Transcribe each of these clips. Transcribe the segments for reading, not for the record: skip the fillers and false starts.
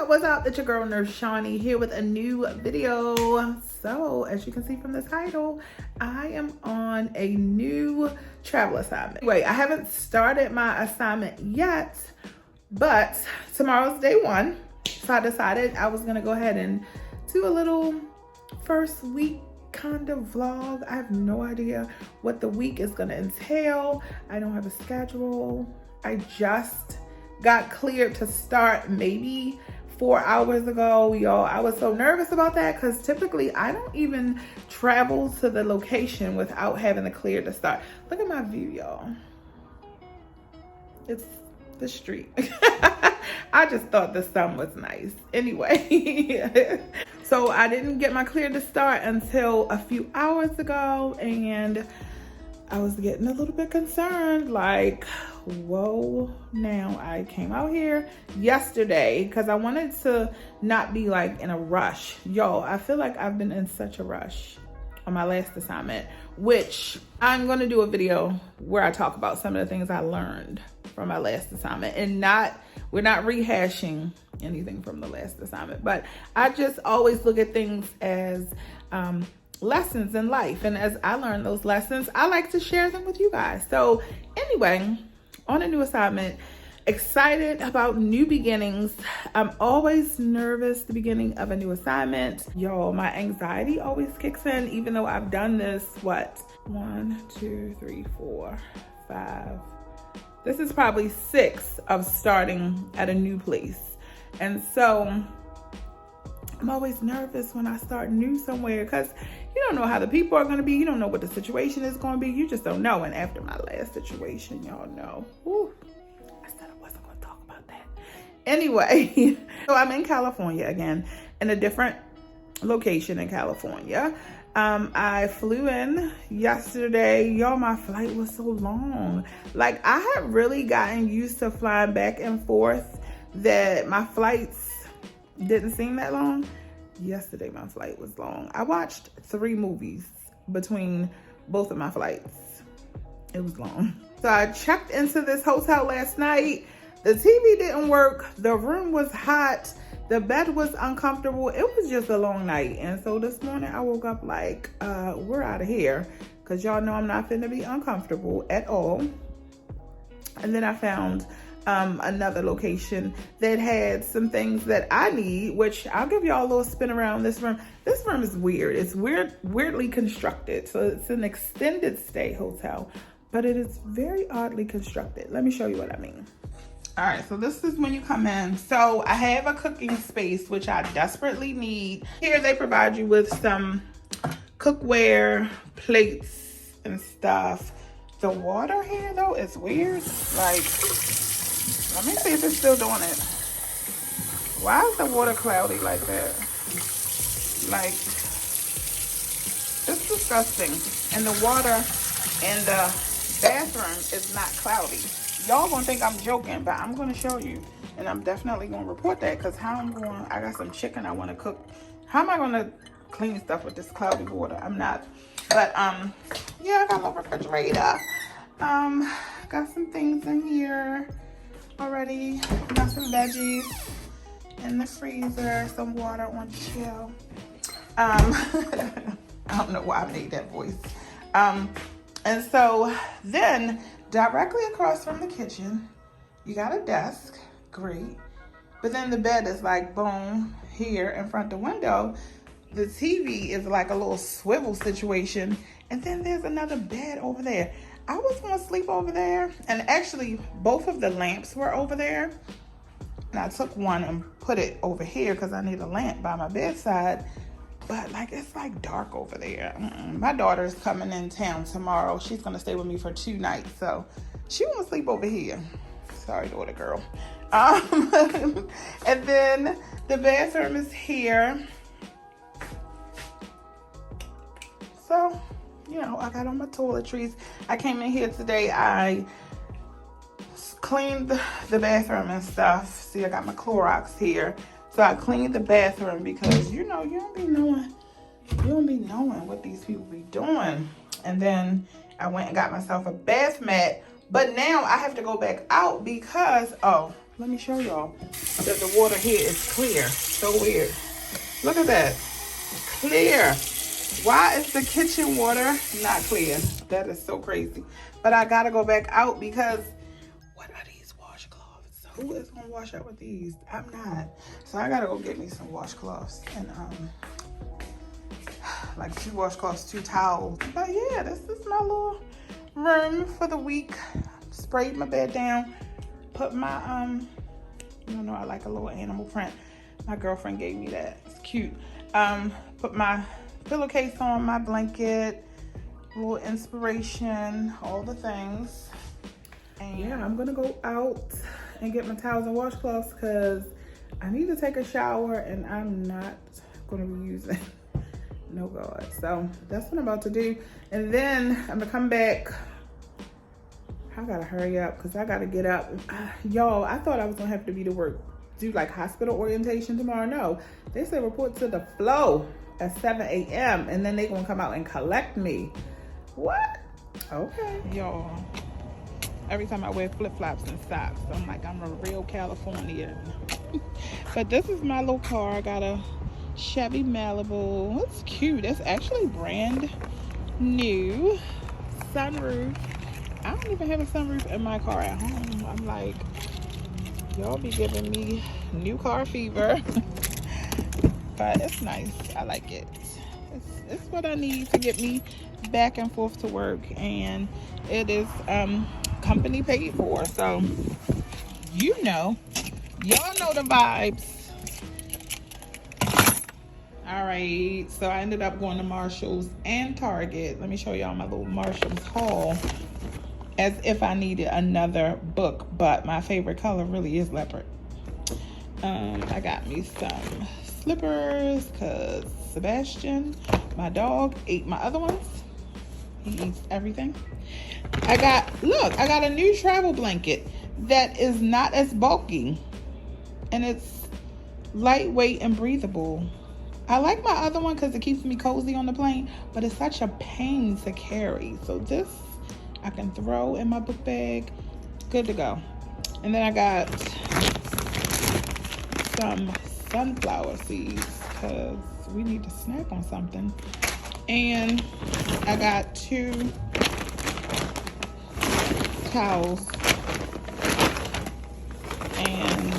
What's up? It's your girl nurse Shawn-Nie here with a new video. So as you can see from the title, I am on a new travel assignment. Anyway, I haven't started my assignment yet, but tomorrow's day one. So I decided I was gonna go ahead and do a little first week kind of vlog. I have no idea what the week is gonna entail. I don't have a schedule. I just got cleared to start maybe 4 hours ago, y'all. I was so nervous about that because typically I don't even travel to the location without having the clear to start. Look at my view, y'all. It's the street. I just thought the sun was nice. Anyway, so I didn't get my clear to start until a few hours ago, and I was getting a little bit concerned, like, whoa. Now I came out here yesterday because I wanted to not be like in a rush. Yo, I feel like I've been in such a rush on my last assignment, which I'm gonna do a video where I talk about some of the things I learned from my last assignment, and we're not rehashing anything from the last assignment, but I just always look at things as lessons in life, and as I learn those lessons, I like to share them with you guys. So anyway, on a new assignment, excited about new beginnings. I'm always nervous the beginning of a new assignment. Y'all, my anxiety always kicks in, even though I've done this, what? 1, 2, 3, 4, 5. This is probably 6 of starting at a new place. And so I'm always nervous when I start new somewhere because you don't know how the people are going to be. You don't know what the situation is going to be. You just don't know. And after my last situation, y'all know. Whew, I said I wasn't going to talk about that. Anyway, so I'm in California again, in a different location in California. I flew in yesterday. Y'all, my flight was so long. Like, I had really gotten used to flying back and forth that my flights didn't seem that long. Yesterday my flight was long. I watched 3 movies between both of my flights. It was long. So I checked into this hotel last night. The TV didn't work. The room was hot. The bed was uncomfortable. It was just a long night. And so this morning I woke up like, we're out of here. Because y'all know I'm not finna be uncomfortable at all. And then I found another location that had some things that I need, which I'll give y'all a little spin around this room. This room is weird. It's weirdly constructed. So it's an extended stay hotel, but it is very oddly constructed. Let me show you what I mean. All right, so this is when you come in. So I have a cooking space, which I desperately need. Here they provide you with some cookware, plates, and stuff. The water here though is weird. Like, let me see if it's still doing it. Why is the water cloudy like that? Like, it's disgusting. And the water in the bathroom is not cloudy. Y'all gonna think I'm joking, but I'm gonna show you. And I'm definitely gonna report that, because I got some chicken I wanna cook. How am I gonna clean stuff with this cloudy water? I'm not. But yeah, I got a little refrigerator. Got some things in here already. Got some veggies in the freezer, some water on chill. I don't know why I made that voice. And so then directly across from the kitchen, you got a desk, great. But then the bed is like, boom, here in front of the window. The TV is like a little swivel situation. And then there's another bed over there. I was gonna sleep over there. And actually both of the lamps were over there. And I took one and put it over here because I need a lamp by my bedside. But like, it's like dark over there. My daughter's coming in town tomorrow. She's gonna stay with me for 2 nights. So she won't sleep over here. Sorry, daughter girl. And then the bathroom is here. So, you know, I got on my toiletries. I came in here today. I cleaned the bathroom and stuff. See, I got my Clorox here. So I cleaned the bathroom because, you know, you don't be knowing what these people be doing. And then I went and got myself a bath mat. But now I have to go back out because, oh, let me show y'all that the water here is clear. So weird. Look at that. Clear. Why is the kitchen water not clear? That is so crazy. But I gotta go back out because what are these washcloths? Who is gonna wash out with these? I'm not. So I gotta go get me some washcloths and like 2 washcloths, 2 towels. But yeah, this is my little room for the week. Sprayed my bed down. Put my you know, I like a little animal print. My girlfriend gave me that. It's cute. Put my pillowcase on, my blanket, a little inspiration, all the things. And yeah, I'm gonna go out and get my towels and washcloths because I need to take a shower and I'm not gonna be using no God. So that's what I'm about to do. And then I'm gonna come back. I gotta hurry up because I gotta get up. Y'all, I thought I was gonna have to be to work, do like hospital orientation tomorrow. No, they said report to the flow at 7 a.m. and then they gonna come out and collect me. What? Okay. Y'all, every time I wear flip-flops and socks, I'm like, I'm a real Californian. But this is my little car. I got a Chevy Malibu. It's cute. It's actually brand new. Sunroof. I don't even have a sunroof in my car at home. I'm like, y'all be giving me new car fever. But it's nice. I like it. It's what I need to get me back and forth to work. And it is company paid for. So, you know. Y'all know the vibes. Alright, so I ended up going to Marshall's and Target. Let me show y'all my little Marshall's haul. As if I needed another book, but my favorite color really is leopard. I got me some slippers because Sebastian, my dog, ate my other ones. He eats everything. I got a new travel blanket that is not as bulky and it's lightweight and breathable. I like my other one because it keeps me cozy on the plane, but it's such a pain to carry. So this I can throw in my book bag. Good to go. And then I got some sunflower seeds because we need to snack on something. And I got 2 towels and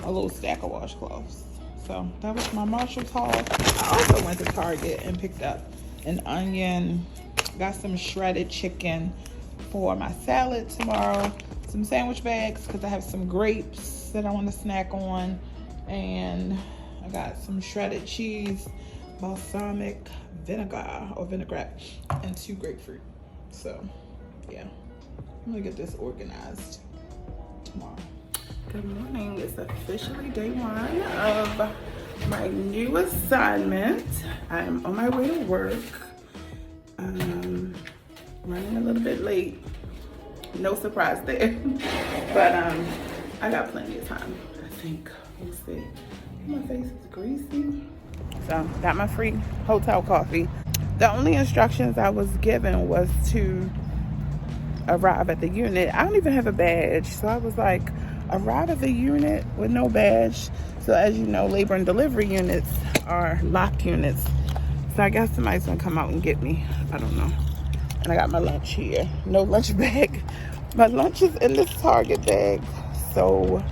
a little stack of washcloths. So that was my Marshall's haul. I also went to Target and picked up an onion. Got some shredded chicken for my salad tomorrow. Some sandwich bags because I have some grapes that I want to snack on. And I got some shredded cheese, balsamic vinegar or vinaigrette, and 2 grapefruit. So, yeah. I'm going to get this organized tomorrow. Good morning. It's officially day 1 of my new assignment. I'm on my way to work. Running a little bit late, no surprise there. But I got plenty of time, I think. We'll see. My face is greasy. So got my free hotel coffee. The only instructions I was given was to arrive at the unit. I don't even have a badge, so I was like, arrive at the unit with no badge. So as you know, labor and delivery units are locked units. So I guess somebody's gonna come out and get me. I don't know. And I got my lunch here. No lunch bag. My lunch is in this Target bag. So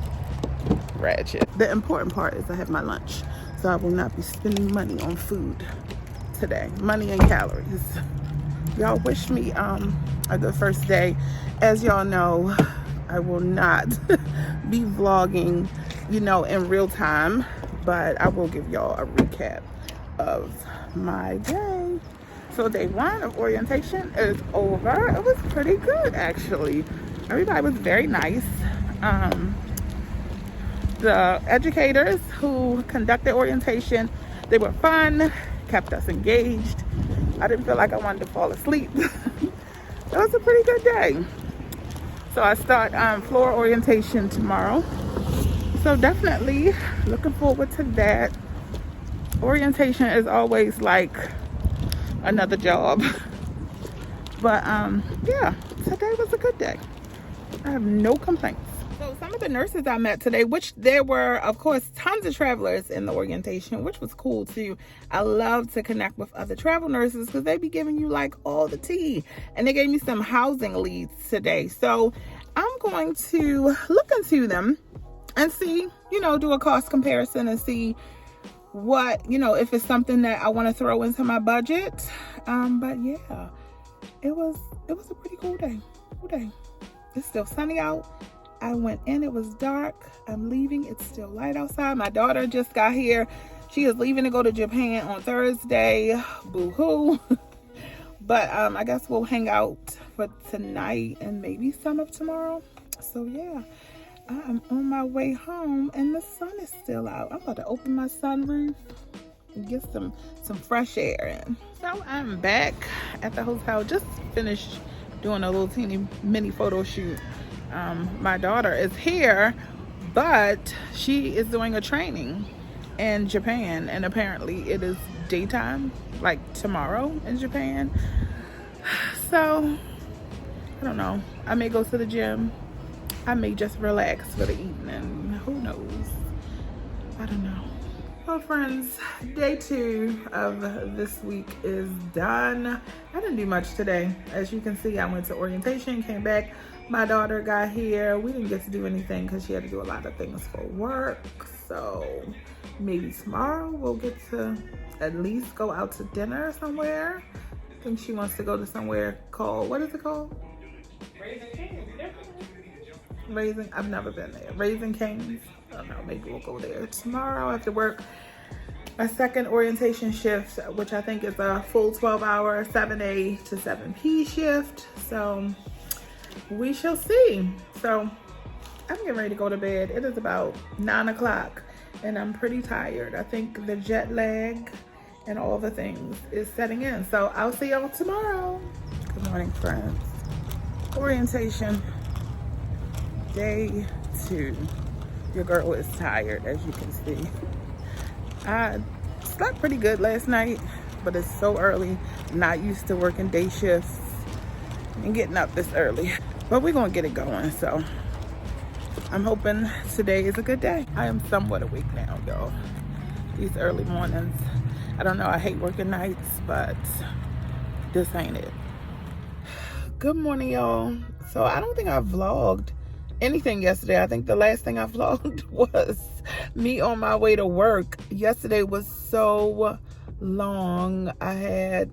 ratchet. The important part is I have my lunch. So I will not be spending money on food today. Money and calories. Y'all wish me a good first day. As y'all know, I will not be vlogging, you know, in real time. But I will give y'all a recap of my day. So day 1 of orientation is over. It was pretty good, actually. Everybody was very nice. The educators who conducted orientation, they were fun, kept us engaged. I didn't feel like I wanted to fall asleep. It was a pretty good day. So I start floor orientation tomorrow. So definitely looking forward to that. Orientation is always like another job. But yeah, today was a good day. I have no complaints. So some of the nurses I met today, which there were, of course, tons of travelers in the orientation, which was cool too. I love to connect with other travel nurses because they be giving you like all the tea. And they gave me some housing leads today. So I'm going to look into them and see, you know, do a cost comparison and see what, you know, if it's something that I want to throw into my budget. But yeah, it was a pretty cool day. It's still sunny out. I went in, it was dark. I'm leaving, it's still light outside. My daughter just got here. She is leaving to go to Japan on Thursday. Boo-hoo. But I guess we'll hang out for tonight and maybe some of tomorrow. So yeah, I'm on my way home and the sun is still out. I'm about to open my sunroof and get some fresh air in. So I'm back at the hotel. Just finished doing a little teeny mini photo shoot. My daughter is here, but she is doing a training in Japan, and apparently it is daytime, like tomorrow in Japan. So I don't know, I may go to the gym, I may just relax for the evening, who knows, I don't know. Well friends, day 2 of this week is done. I didn't do much today. As you can see, I went to orientation, came back. My daughter got here. We didn't get to do anything because she had to do a lot of things for work. So maybe tomorrow we'll get to at least go out to dinner somewhere. I think she wants to go to somewhere called, what is it called? I've never been there. Raising Cane's. I don't know, maybe we'll go there tomorrow after work. My second orientation shift, which I think is a full 12-hour 7A to 7P shift. So we shall see. So I'm getting ready to go to bed. It is about 9 o'clock and I'm pretty tired. I think the jet lag and all the things is setting in. So I'll see y'all tomorrow. Good morning, friends. Orientation day 2. Your girl is tired, as you can see. I slept pretty good last night, but it's so early. Not used to working day shifts and getting up this early. But we're gonna get it going, so I'm hoping today is a good day. I am somewhat awake now, though. These early mornings, I don't know, I hate working nights, but this ain't it. Good morning, y'all. So I don't think I vlogged anything yesterday. I think the last thing I vlogged was me on my way to work. Yesterday was so long. I had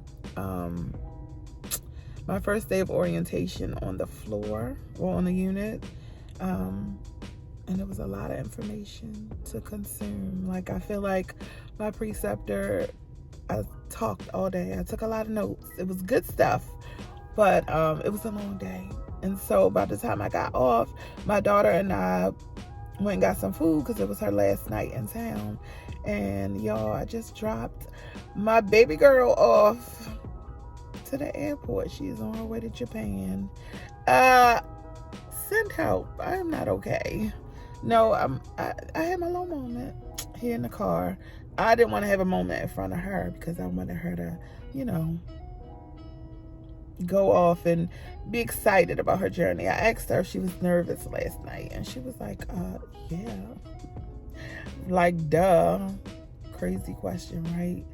my first day of orientation on the floor or on the unit, and it was a lot of information to consume. Like, I feel like my preceptor, I talked all day. I took a lot of notes. It was good stuff, but it was a long day. And so by the time I got off, my daughter and I went and got some food because it was her last night in town. And y'all, I just dropped my baby girl off to the airport. She's on her way to Japan. Send help. I am not okay. No, I had my little moment here in the car. I didn't want to have a moment in front of her because I wanted her to, you know, go off and be excited about her journey. I asked her if she was nervous last night, and she was like, yeah. Like, duh. Crazy question, right?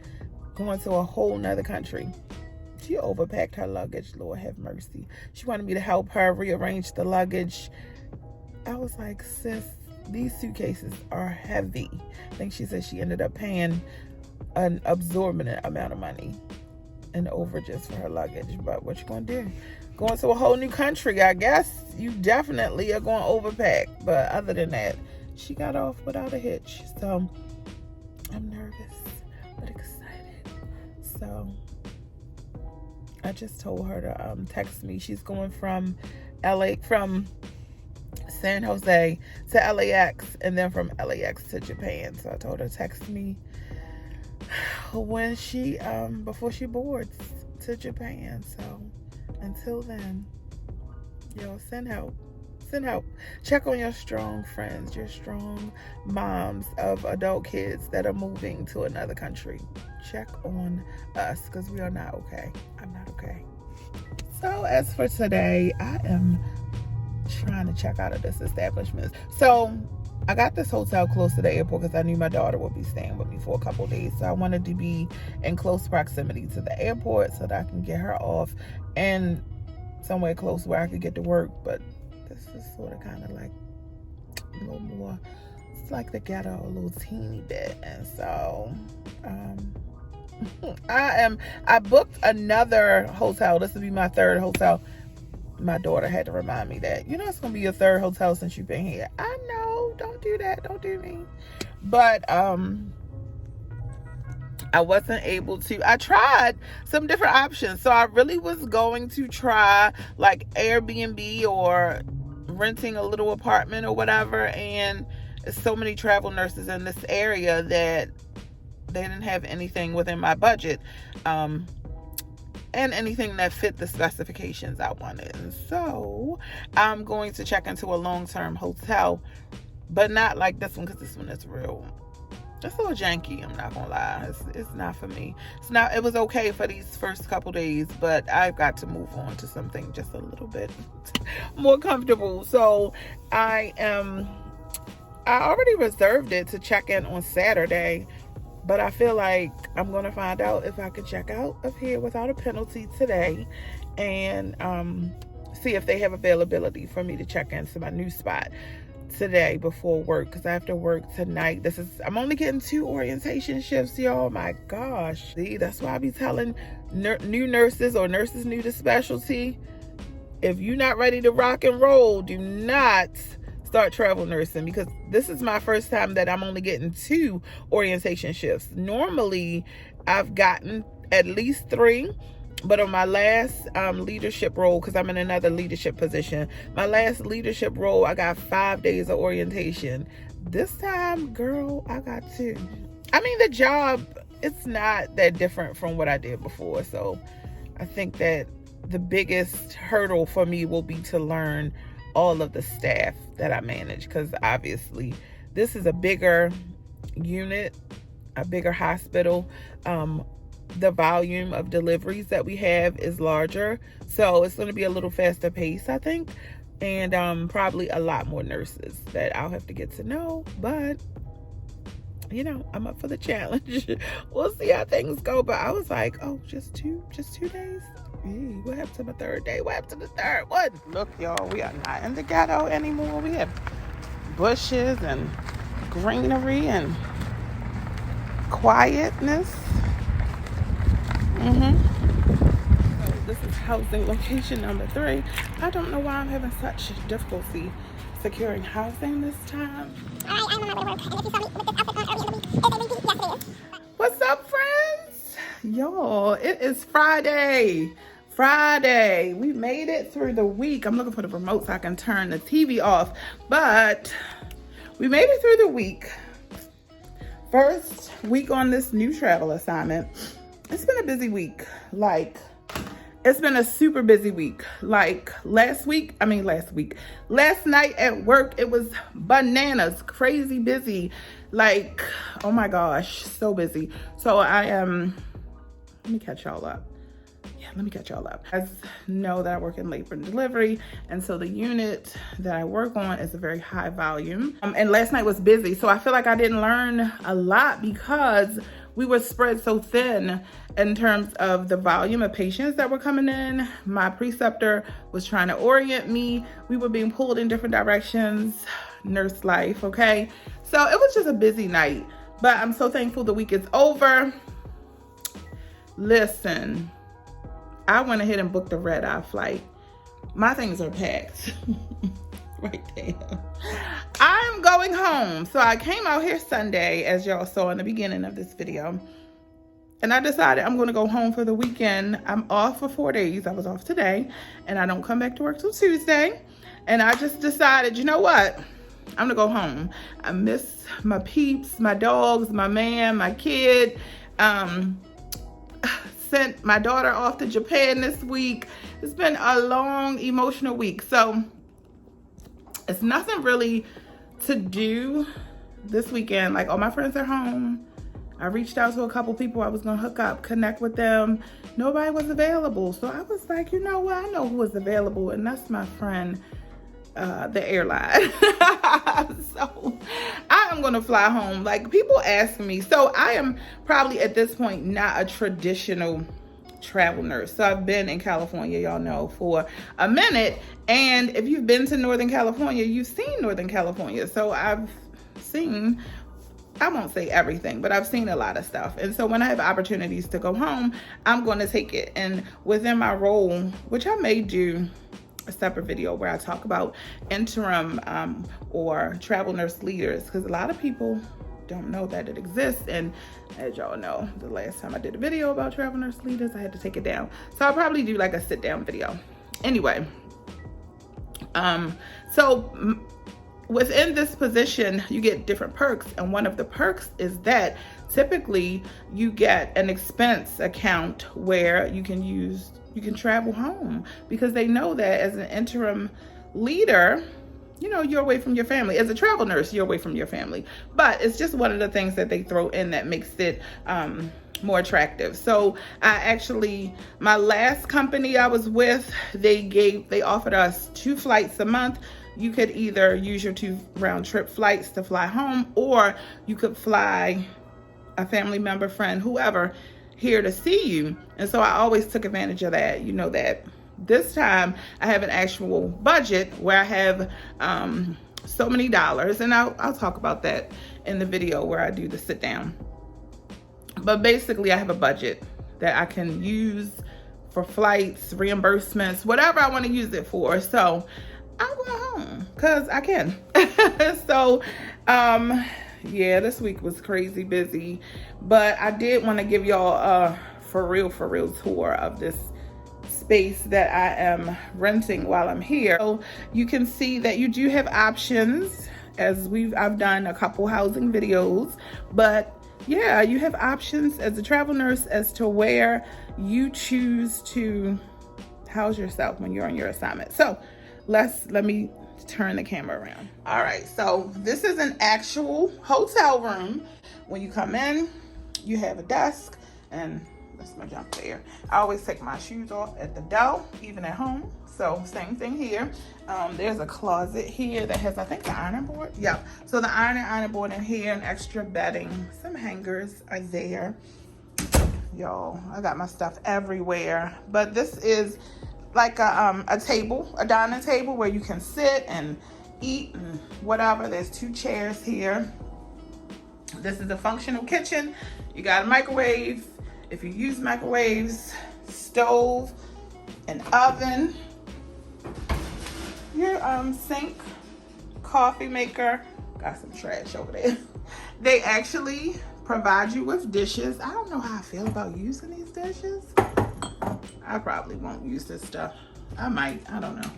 Going to a whole nother country. She overpacked her luggage, Lord have mercy. She wanted me to help her rearrange the luggage. I was like, sis, these suitcases are heavy. I think she said she ended up paying an absorbent amount of money and overages for her luggage. But what you gonna do? Going to a whole new country, I guess you definitely are going to overpack. But other than that, she got off without a hitch. So I'm nervous but excited. So I just told her to text me. She's going from San Jose to LAX, and then from LAX to Japan. So I told her to text me when she before she boards to Japan. So until then, yo, send help. Send help. Check on your strong friends, your strong moms of adult kids that are moving to another country. Check on us, because we are not okay. I'm not okay. So as for today, I am trying to check out of this establishment. So I got this hotel close to the airport because I knew my daughter would be staying with me for a couple days. So I wanted to be in close proximity to the airport so that I can get her off and somewhere close where I could get to work. But this is sort of kind of like a little more, it's like the ghetto a little teeny bit. And so I booked another hotel. This will be my third hotel. My daughter had to remind me that, you know, it's gonna be your third hotel since you've been here. I know, don't do that, don't do me. But I wasn't able to. I tried some different options. So I really was going to try like Airbnb or renting a little apartment or whatever. And there's so many travel nurses in this area that they didn't have anything within my budget. And anything that fit the specifications I wanted. And so I'm going to check into a long-term hotel, but not like this one, because this one is real. It's a little janky, I'm not gonna lie. It's not for me. It was okay for these first couple days, but I've got to move on to something just a little bit more comfortable. So I already reserved it to check in on Saturday, but I feel like I'm going to find out if I can check out of here without a penalty today, and see if they have availability for me to check into my new spot today before work, because I have to work tonight. I'm only getting 2 orientation shifts, y'all. My gosh. See, that's why I be telling new nurses or nurses new to specialty, if you're not ready to rock and roll, do not start travel nursing, because this is my first time that I'm only getting 2 orientation shifts. Normally I've gotten at least 3, but on my last leadership role, because I'm in another leadership position, my last leadership role, I got 5 days of orientation. This time, girl, I got 2. I mean, the job, it's not that different from what I did before. So I think that the biggest hurdle for me will be to learn all of the staff that I manage, because obviously this is a bigger unit, a bigger hospital. The volume of deliveries that we have is larger, so it's going to be a little faster pace, I think, and probably a lot more nurses that I'll have to get to know. But you know, I'm up for the challenge. We'll see how things go. But I was like, oh, just two days. What happened to my third day? What happened to the third one? Look, y'all, we are not in the ghetto anymore. We have bushes and greenery and quietness. So this is housing location number 3. I don't know why I'm having such difficulty securing housing this time. Alright, I'm on my way to work. And if you saw me with this outfit on Airbnb, yes, it is. What's up, friends? Y'all, it is Friday. We made it through the week. I'm looking for the remote so I can turn the TV off. But we made it through the week. First week on this new travel assignment. It's been a busy week. It's been a super busy week. Last night at work, it was bananas, crazy busy. Oh my gosh, so busy. So let me catch y'all up. Let me catch y'all up. You guys know that I work in labor and delivery, and so the unit that I work on is a very high volume. And last night was busy, so I feel like I didn't learn a lot because we were spread so thin in terms of the volume of patients that were coming in. My preceptor was trying to orient me. We were being pulled in different directions. Nurse life, okay? So it was just a busy night, but I'm so thankful the week is over. Listen, I went ahead and booked a red-eye flight. My things are packed right there. I'm going home. So I came out here Sunday, as y'all saw in the beginning of this video, and I decided I'm going to go home for the weekend. I'm off for 4 days. I was off today, and I don't come back to work till Tuesday. And I just decided, you know what? I'm gonna go home. I miss my peeps, my dogs, my man, my kid. Sent my daughter off to Japan this week. It's been a long emotional week. So it's nothing really to do this weekend. Like, all my friends are home. I reached out to a couple people I was gonna hook up, connect with them. Nobody was available. So I was like, you know what? I know who was available, and that's my friend, the airline. So I am gonna fly home. Like, people ask me, so I am probably at this point not a traditional travel nurse. So I've been in California, y'all know, for a minute. And if you've been to Northern California, you've seen Northern California. So I've seen, I won't say everything, but I've seen a lot of stuff. And so when I have opportunities to go home, I'm going to take it. And within my role, which I may do a separate video where I talk about interim or travel nurse leaders, because a lot of people don't know that it exists. And as y'all know, the last time I did a video about travel nurse leaders, I had to take it down. So I'll probably do like a sit down video. Anyway, so within this position, you get different perks. And one of the perks is that typically you get an expense account where you can travel home, because they know that as an interim leader, you know, you're away from your family. As a travel nurse, you're away from your family. But it's just one of the things that they throw in that makes it more attractive. So I actually, my last company I was with, they offered us 2 flights a month. You could either use your 2 round trip flights to fly home, or you could fly a family member, friend, whoever, here to see you. And so I always took advantage of that. You know that this time I have an actual budget where I have so many dollars, and I'll talk about that in the video where I do the sit down. But basically I have a budget that I can use for flights, reimbursements, whatever I want to use it for. So I'm going home because I can. So yeah, this week was crazy busy, but I did want to give y'all a for real tour of this space that I am renting while I'm here. So you can see that you do have options, as I've done a couple housing videos, but yeah, you have options as a travel nurse as to where you choose to house yourself when you're on your assignment. So let me turn the camera around. All right, so this is an actual hotel room. When you come in, you have a desk, and that's my jump there. I always take my shoes off at the door, even at home. So same thing here. There's a closet here that has, I think, the ironing board. Yeah, so the ironing board in here, and extra bedding. Some hangers are there. Y'all, I got my stuff everywhere. But this is like a table, a dining table where you can sit and eat and whatever. There's 2 chairs here. This is a functional kitchen. You got a microwave, if you use microwaves, stove, an oven, your sink, coffee maker, got some trash over there. They actually provide you with dishes. I don't know how I feel about using these dishes. I probably won't use this stuff. I might, I don't know.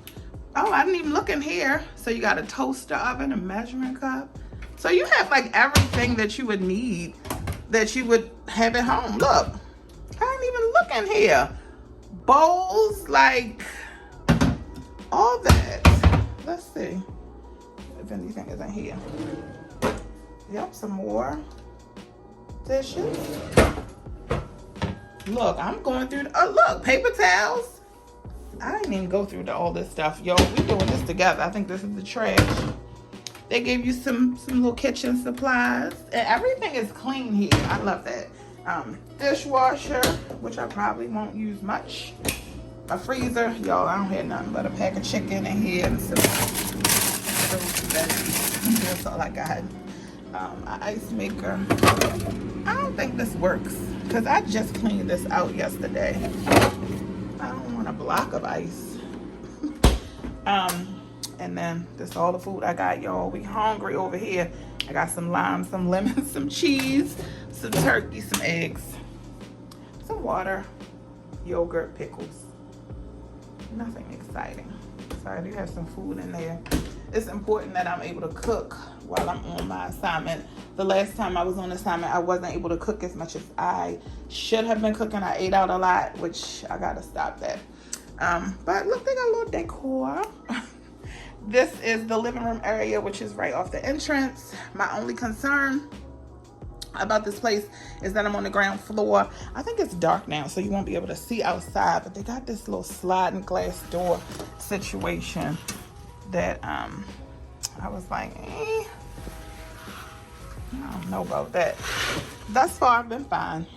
Oh, I didn't even look in here. So you got a toaster oven, a measuring cup. So you have like everything that you would need, that you would have at home. Look, I didn't even look in here. Bowls, like all that. Let's see if anything is in here. Yep, some more dishes. Look, I'm going through, look, paper towels. I didn't even go through all this stuff. Yo, we're doing this together. I think this is the trash. They gave you some little kitchen supplies. And everything is clean here. I love that. Dishwasher, which I probably won't use much. A freezer. Y'all, I don't have nothing but a pack of chicken in here and some veggies. That's all I got. An ice maker. I don't think this works because I just cleaned this out yesterday. I don't want a block of ice. And then this all the food I got, y'all. We hungry over here. I got some lime, some lemon, some cheese, some turkey, some eggs, some water, yogurt, pickles. Nothing exciting. if I do have some food in there. It's important that I'm able to cook while I'm on my assignment. The last time I was on assignment, I wasn't able to cook as much as I should have been cooking. I ate out a lot, which I gotta stop that. But look, they got a little decor. This is the living room area, which is right off the entrance. My only concern about this place is that I'm on the ground floor. I think it's dark now, so you won't be able to see outside, but they got this little sliding glass door situation that I was like, I don't know about that. Thus far, I've been fine.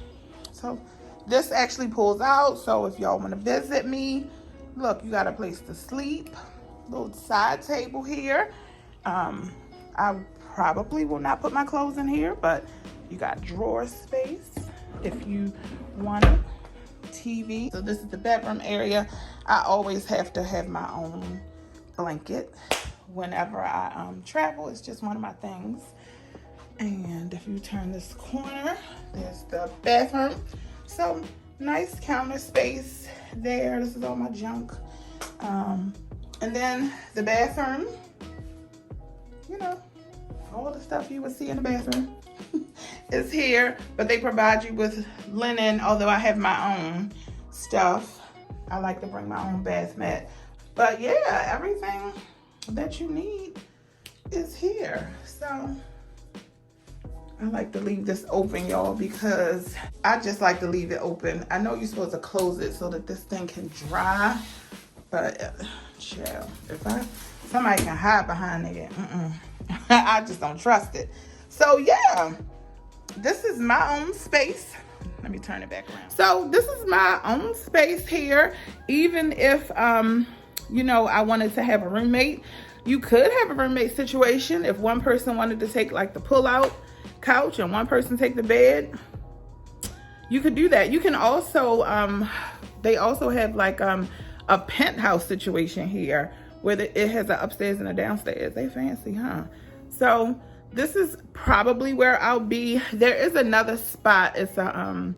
So this actually pulls out, so if y'all want to visit me, look, you got a place to sleep. Little side table here. I probably will not put my clothes in here, but you got drawer space if you want it. TV. So this is the bedroom area. I always have to have my own blanket whenever I travel. It's just one of my things. And if you turn this corner, there's the bathroom. So nice counter space there. This is all my junk. And then the bathroom, you know, all the stuff you would see in the bathroom is here, but they provide you with linen, although I have my own stuff. I like to bring my own bath mat. But yeah, everything that you need is here. So I like to leave this open, y'all, because I just like to leave it open. I know you're supposed to close it so that this thing can dry, but chill, if somebody can hide behind it, I just don't trust it. So yeah, this is my own space. Let me turn it back around. So this is my own space here. Even if you know, I wanted to have a roommate, you could have a roommate situation if one person wanted to take like the pull-out couch and one person take the bed. You could do that. You can also they also have like a penthouse situation here where it has an upstairs and a downstairs. They fancy, huh? So this is probably where I'll be. There is another spot. It's a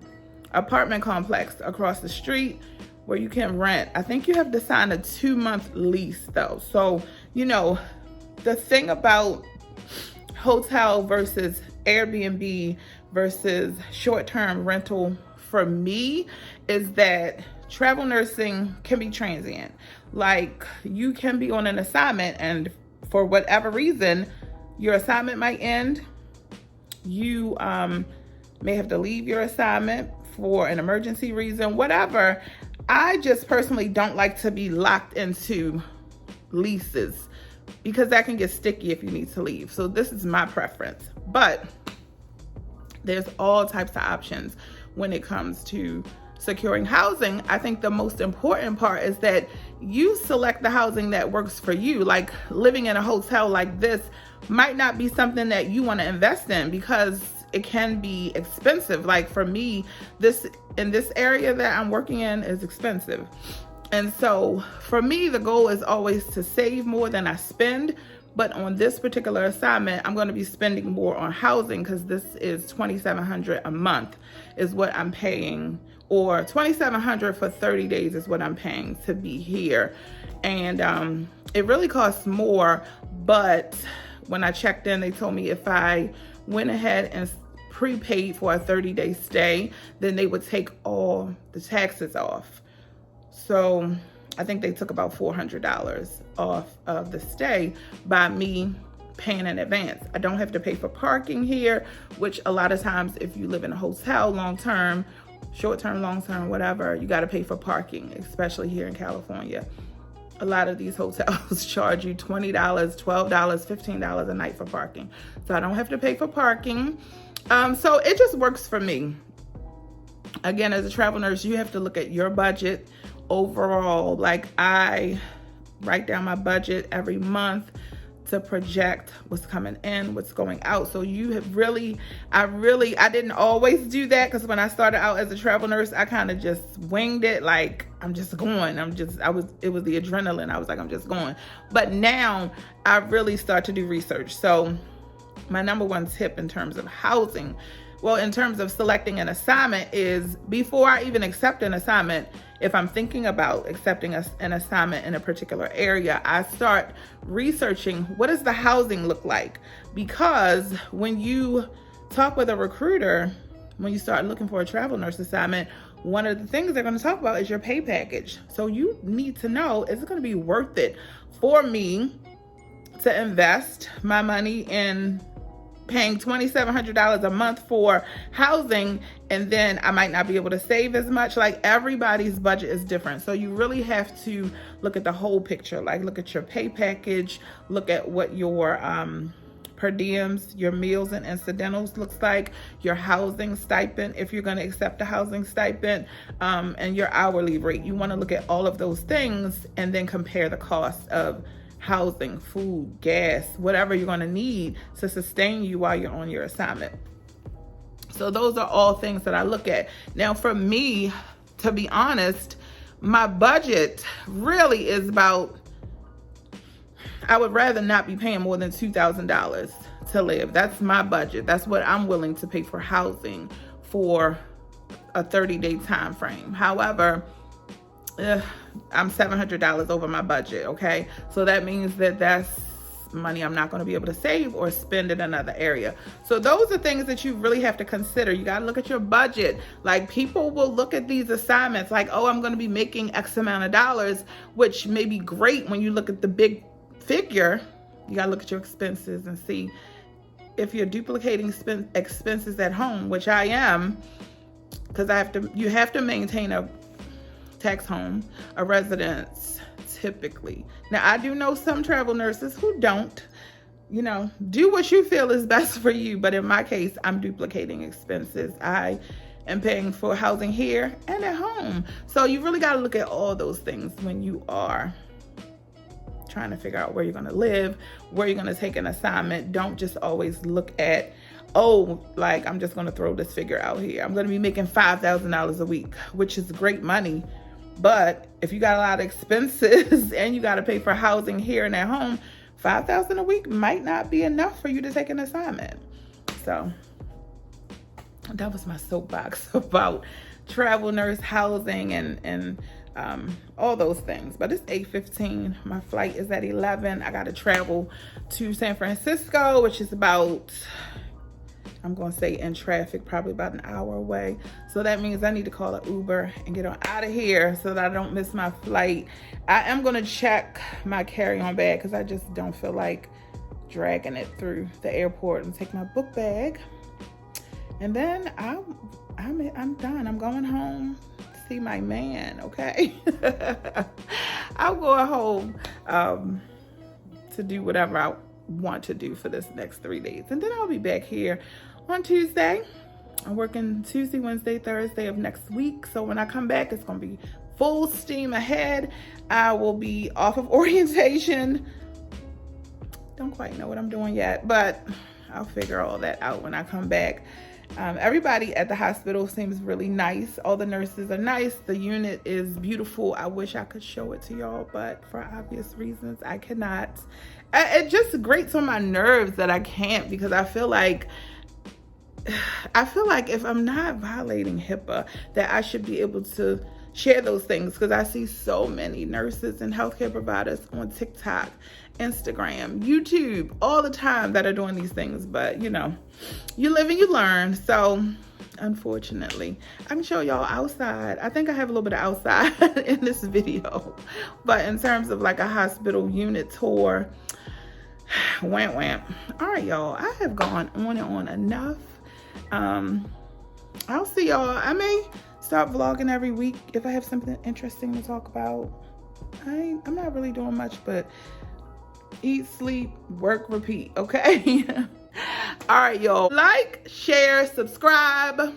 apartment complex across the street where you can rent. I think you have to sign a 2-month lease though. So, you know, the thing about hotel versus Airbnb versus short-term rental for me is that travel nursing can be transient. Like, you can be on an assignment and for whatever reason, your assignment might end. You may have to leave your assignment for an emergency reason, whatever. I just personally don't like to be locked into leases because that can get sticky if you need to leave. So this is my preference. But there's all types of options when it comes to securing housing. I think the most important part is that you select the housing that works for you. Like, living in a hotel like this might not be something that you want to invest in because it can be expensive. Like for me, this area that I'm working in is expensive. And so for me, the goal is always to save more than I spend. But on this particular assignment, I'm going to be spending more on housing because this is $2,700 a month is what I'm paying, or $2,700 for 30 days is what I'm paying to be here. And it really costs more, but when I checked in, they told me if I went ahead and prepaid for a 30-day stay, then they would take all the taxes off. So I think they took about $400 off of the stay by me paying in advance. I don't have to pay for parking here, which a lot of times if you live in a hotel long-term, short-term, long-term, whatever, you got to pay for parking, especially here in California. A lot of these hotels charge you $20, $12, $15 a night for parking. So I don't have to pay for parking. So it just works for me. Again, as a travel nurse, you have to look at your budget overall. Like, I write down my budget every month to project what's coming in, what's going out. So you have really, I didn't always do that, because when I started out as a travel nurse, I kind of just winged it. Like, I'm just going, it was the adrenaline. I was like, I'm just going. But now I really start to do research. So my number one tip in terms of housing well, in terms of selecting an assignment, is before I even accept an assignment, if I'm thinking about accepting an assignment in a particular area, I start researching what does the housing look like? Because when you talk with a recruiter, when you start looking for a travel nurse assignment, one of the things they're going to talk about is your pay package. So you need to know, is it going to be worth it for me to invest my money in paying $2,700 a month for housing, and then I might not be able to save as much? Like, everybody's budget is different. So you really have to look at the whole picture. Like, look at your pay package, look at what your per diems, your meals and incidentals looks like, your housing stipend, if you're going to accept a housing stipend, and your hourly rate. You want to look at all of those things and then compare the cost of housing, food, gas, whatever you're going to need to sustain you while you're on your assignment. So those are all things that I look at. Now, for me, to be honest, my budget really is about, I would rather not be paying more than $2,000 to live. That's my budget. That's what I'm willing to pay for housing for a 30-day time frame. However, I'm $700 over my budget, okay? So that means that that's money I'm not going to be able to save or spend in another area. So those are things that you really have to consider. You got to look at your budget. Like, people will look at these assignments like, oh, I'm going to be making X amount of dollars, which may be great when you look at the big figure. You got to look at your expenses and see if you're duplicating expenses at home, which I am, because you have to maintain a tax home, a residence, typically. Now, I do know some travel nurses who don't, do what you feel is best for you. But in my case, I'm duplicating expenses. I am paying for housing here and at home. So you really got to look at all those things when you are trying to figure out where you're going to live, where you're going to take an assignment. Don't just always look at, oh, like, I'm just going to throw this figure out here. I'm going to be making $5,000 a week, which is great money. But if you got a lot of expenses and you got to pay for housing here and at home, $5,000 a week might not be enough for you to take an assignment. So that was my soapbox about travel nurse housing and all those things. But it's 8:15. My flight is at 11. I got to travel to San Francisco, which is about, I'm going to say in traffic, probably about an hour away. So that means I need to call an Uber and get on out of here so that I don't miss my flight. I am going to check my carry-on bag because I just don't feel like dragging it through the airport, and take my book bag. And then I'm done. I'm going home to see my man, okay? I'm going home to do whatever I want to do for this next 3 days. And then I'll be back here on Tuesday. I'm working Tuesday, Wednesday, Thursday of next week. So when I come back, it's going to be full steam ahead. I will be off of orientation. Don't quite know what I'm doing yet, but I'll figure all that out when I come back. Everybody at the hospital seems really nice. All the nurses are nice. The unit is beautiful. I wish I could show it to y'all, but for obvious reasons, I cannot. It just grates on my nerves that I can't, because I feel like if I'm not violating HIPAA, that I should be able to share those things, because I see so many nurses and healthcare providers on TikTok, Instagram, YouTube all the time that are doing these things. But you live and you learn. So unfortunately, I can show y'all outside. I think I have a little bit of outside in this video, but in terms of like a hospital unit tour, wham wham. All right, y'all, I have gone on and on enough. I'll see y'all. I may start vlogging every week if I have something interesting to talk about. I'm not really doing much, but eat, sleep, work, repeat, okay? All right, y'all. Like, share, subscribe.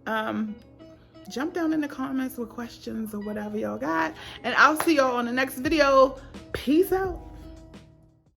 Jump down in the comments with questions or whatever y'all got. And I'll see y'all on the next video. Peace out.